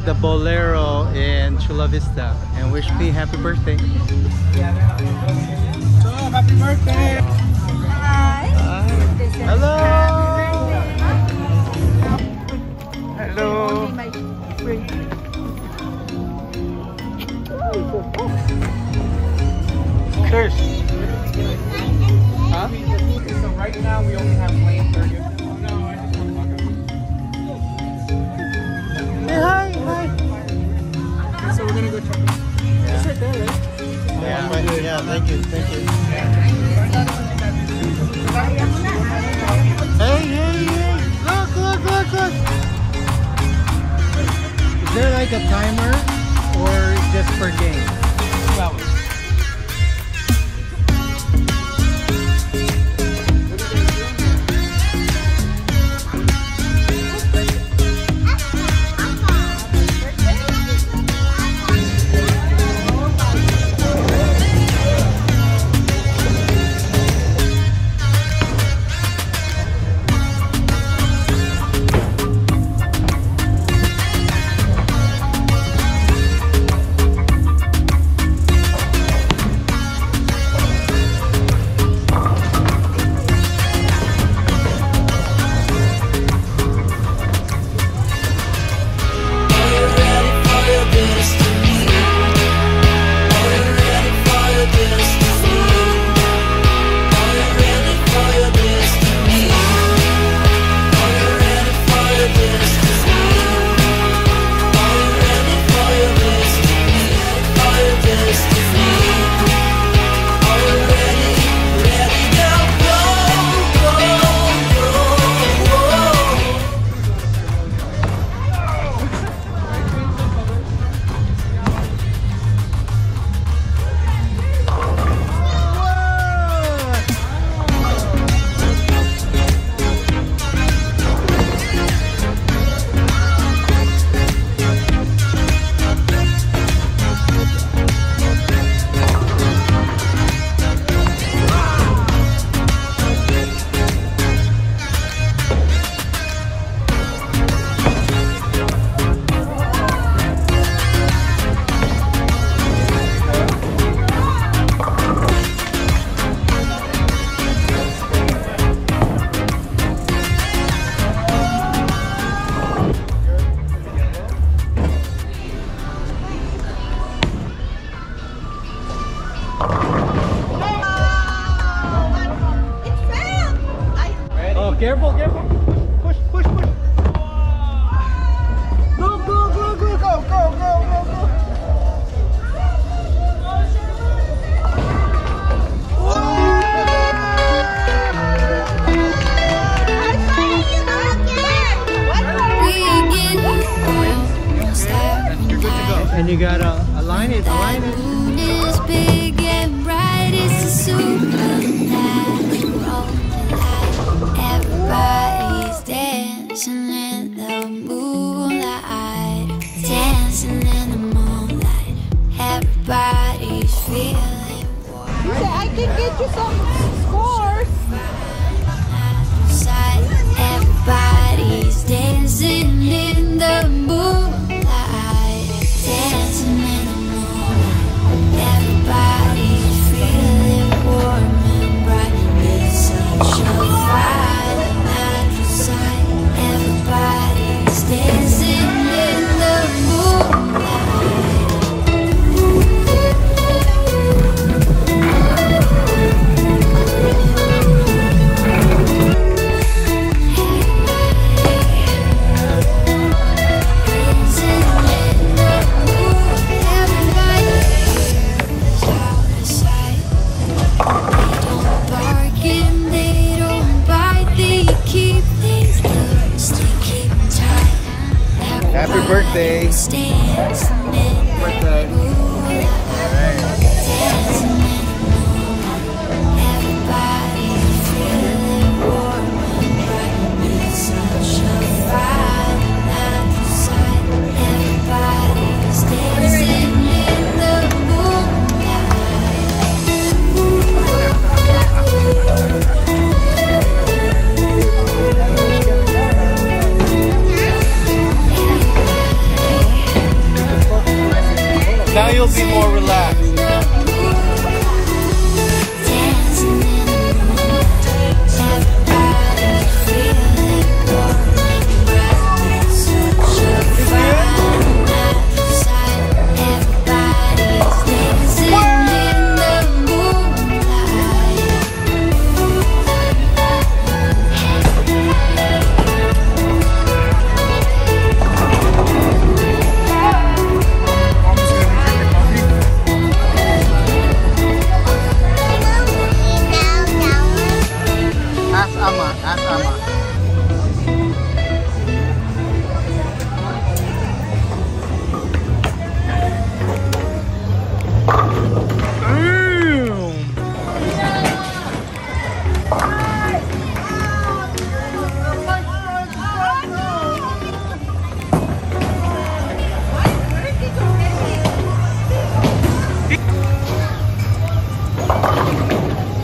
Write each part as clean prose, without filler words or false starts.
the Bowlero in Chula Vista and wish me happy birthday. So, happy birthday! Hi. Hello! Hello. Cheers! Huh? So right now we only have plain burgers. Hey, hi! Hi! So we're gonna go check this. It's right there, right? Yeah, thank you. Hey! Look! Is there like a timer or just per game? 2 hours. Careful. Push. Go. And you gotta align it. Moon is big and bright, it's a supernatural light. Everybody's dancing in the moonlight. Dancing in the moonlight. Everybody's feeling warm. I can get you some scores. Everybody's dancing in the moonlight. Dancing in the moonlight. Everybody's feeling warm and bright. It's such a violent natural sight. Everybody's dancing in the Happy birthday. Birthday.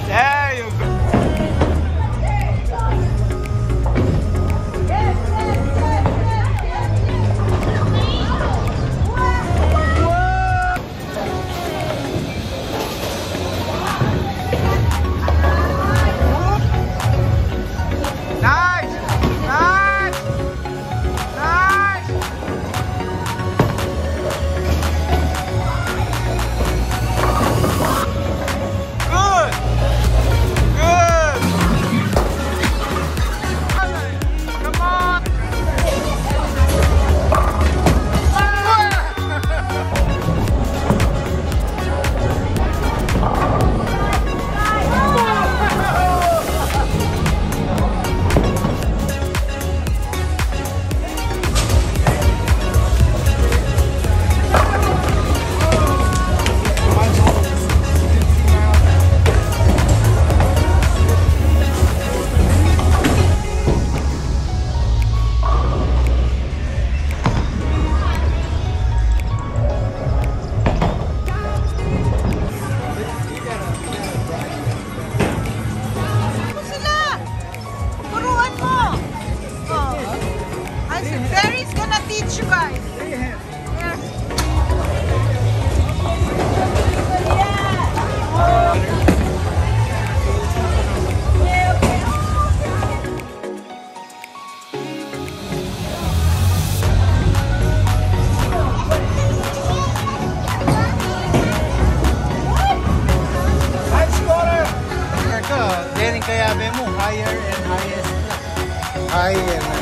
There you go.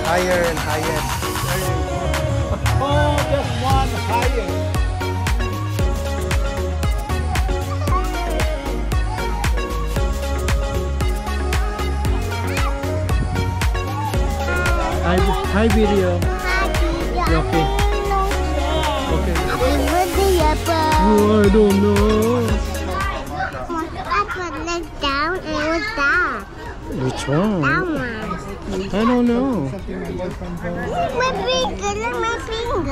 Higher and highest. Oh, just one higher. Hi video. Okay. Okay. Oh, I don't know. I put it down and it was that. Which one? That one. I don't know. My finger, my finger.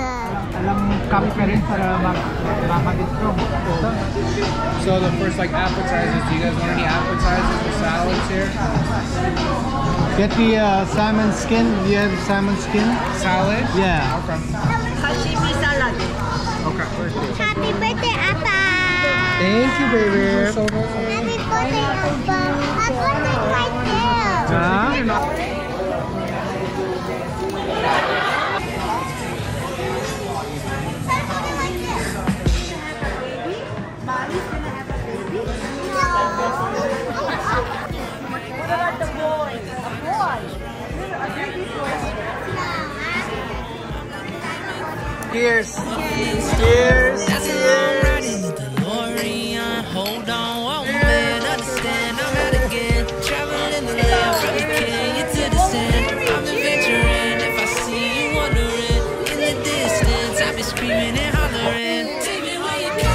So the first like appetizers, do you guys want any appetizers or salads here? Get the salmon skin. Do you have salmon skin? Salad? Yeah. Okay. Sashimi salad. Okay, perfect. Happy birthday, Appa. Thank you, baby. Happy birthday, Appa. I'm going to right there. Cheers. Cheers. That's a long ride in the DeLorean. Hold on, walk man, understand I'm out again. Traveling the land from the canyon to the sand. I'm adventuring if I see you wandering. In the distance, I'll be screaming and hollering. Take me where you go.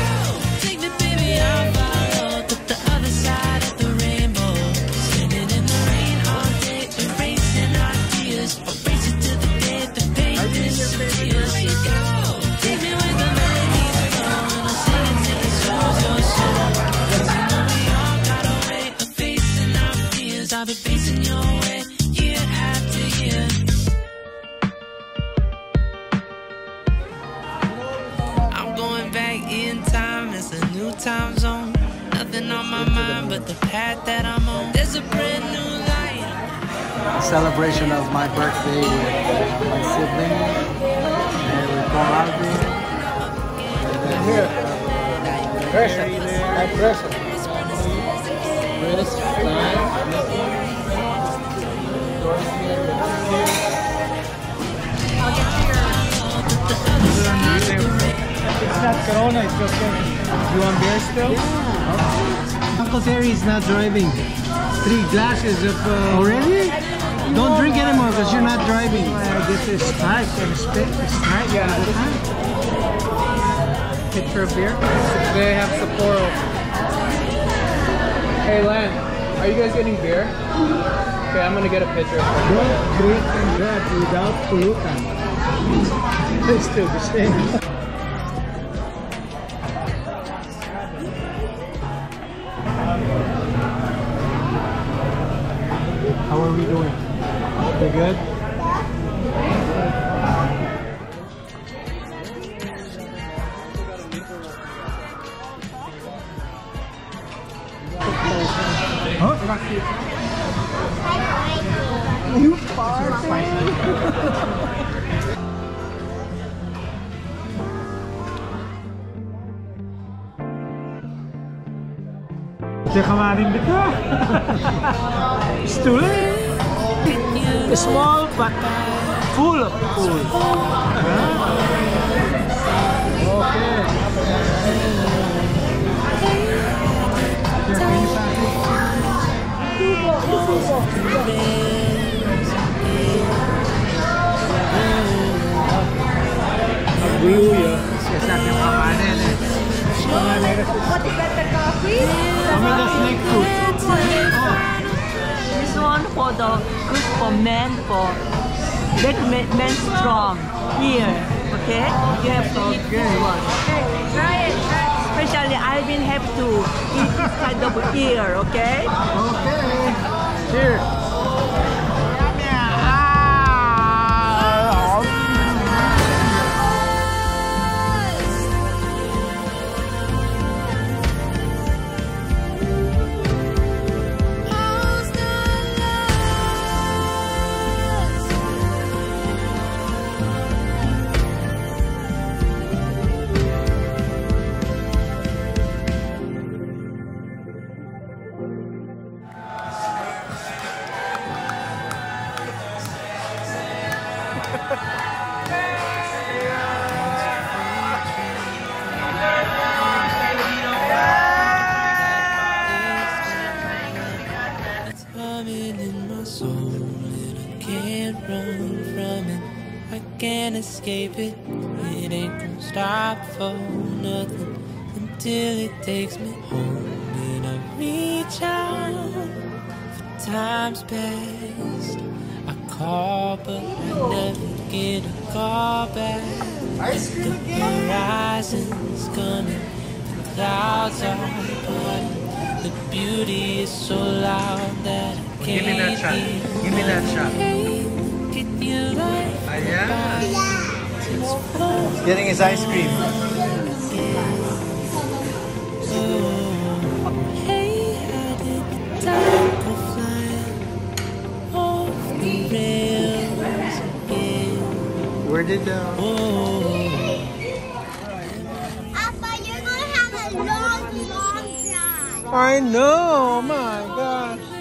Take me, baby, I'll follow. To the other side of the rainbow. Standing in the rain all day, erasing ideas. Erasing to the day the pain disappears. Where you go? Take me where the melodies flow. And I'm singing till it shows your soul. 'Cause you know we all got a way of facing our fears. I'll be facing your way year after year. I'm going back in time, it's a new time zone. Nothing on my mind but the path that I'm on. There's a brand new light. Celebration of my birthday with my sibling. And we come out there. Here. Pressure. My pressure. It's not Corona, it's just you want beer still? Yeah. Uncle Terry is not driving. 3 glasses of... Already? Don't drink anymore because you're not driving. This is tight. It's tight, yeah. Picture of beer. They have Sapporo. Hey Len, are you guys getting beer? Okay, I'm gonna get a picture. Don't drink and drive without pollutant. It's still the same. are we doing? We good? You farted. Check out in the car. It's too late. Small but full of food. This one for the good for men, for make men strong here. Okay, you have to eat this one. Try it. Especially I've been have to eat this kind of ear. Okay. Okay. Cheers. Can't escape it. It ain't gonna stop for nothing until it takes me home. And I reach out for times past. I call, but I never get a call back. The horizon's coming, the clouds are parting. The beauty is so loud that I can't. Give me that shot. Give me that shot. Yeah. He's getting his ice cream. Where did Papa, you're gonna have a long, long drive. I know, oh my gosh.